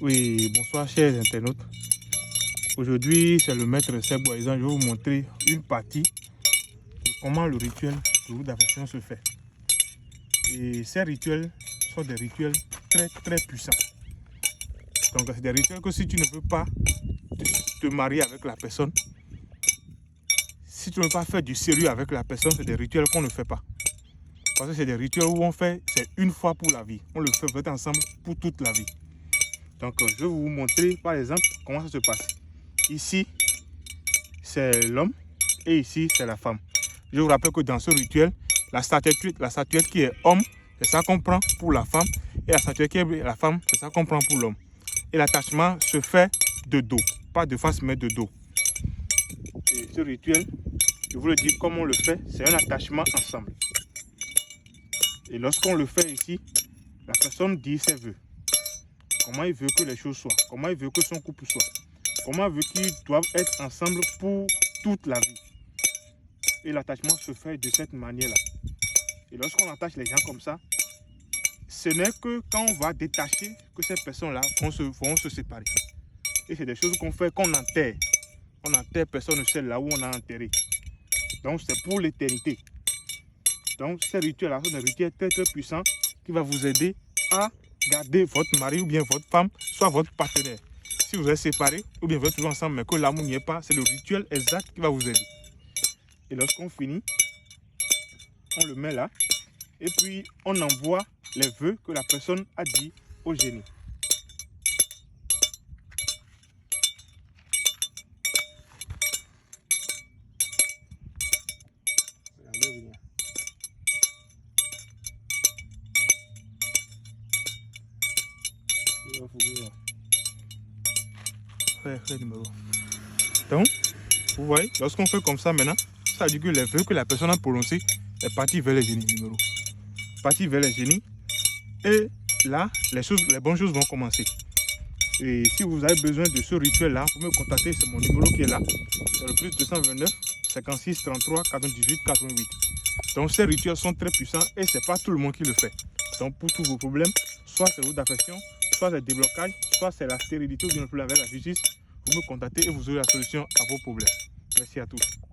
Oui, bonsoir chers internautes. Aujourd'hui, c'est le maître Seboisant. Je vais vous montrer une partie de comment le rituel de roue d'affection se fait. Et ces rituels sont des rituels très puissants. Donc, c'est des rituels que si tu ne veux pas te marier avec la personne, si tu ne veux pas faire du sérieux avec la personne, c'est des rituels qu'on ne fait pas. Parce que c'est des rituels où on fait, c'est une fois pour la vie. On le fait peut-être ensemble pour toute la vie. Donc, je vais vous montrer par exemple comment ça se passe. Ici, c'est l'homme et ici, c'est la femme. Je vous rappelle que dans ce rituel, la statuette qui est homme, c'est ça qu'on prend pour la femme. Et la statuette qui est la femme, c'est ça qu'on prend pour l'homme. Et l'attachement se fait de dos, pas de face, mais de dos. Et ce rituel, je vous le dis comme on le fait, c'est un attachement ensemble. Et lorsqu'on le fait ici, la personne dit ses vœux. Comment il veut que les choses soient, comment il veut que son couple soit, comment il veut qu'ils doivent être ensemble pour toute la vie. Et l'attachement se fait de cette manière-là. Et lorsqu'on attache les gens comme ça, ce n'est que quand on va détacher que ces personnes-là vont se séparer. Et c'est des choses qu'on fait, qu'on enterre. On enterre, personne ne sait là où on a enterré. Donc c'est pour l'éternité. Donc ces rituels-là sont des rituels très puissants qui vont vous aider à garder votre mari ou bien votre femme, soit votre partenaire. Si vous êtes séparés ou bien vous êtes toujours ensemble mais que l'amour n'y est pas, c'est le rituel exact qui va vous aider. Et lorsqu'on finit, on le met là et puis on envoie les vœux que la personne a dit au génie. Donc, vous voyez, lorsqu'on fait comme ça maintenant, ça veut dire que les vœux que la personne a prononcés est parti vers les génies numéros. Parti vers les génies. Et là, les bonnes choses vont commencer. Et si vous avez besoin de ce rituel-là, vous me contactez, c'est mon numéro qui est là. C'est le plus 229 56 33 98 88. Donc ces rituels sont très puissants et ce n'est pas tout le monde qui le fait. Donc pour tous vos problèmes, soit c'est route d'affection, soit c'est déblocage, soit c'est la stérilité ou bien le problème avec la justice, vous me contactez et vous aurez la solution à vos problèmes. Merci à tous.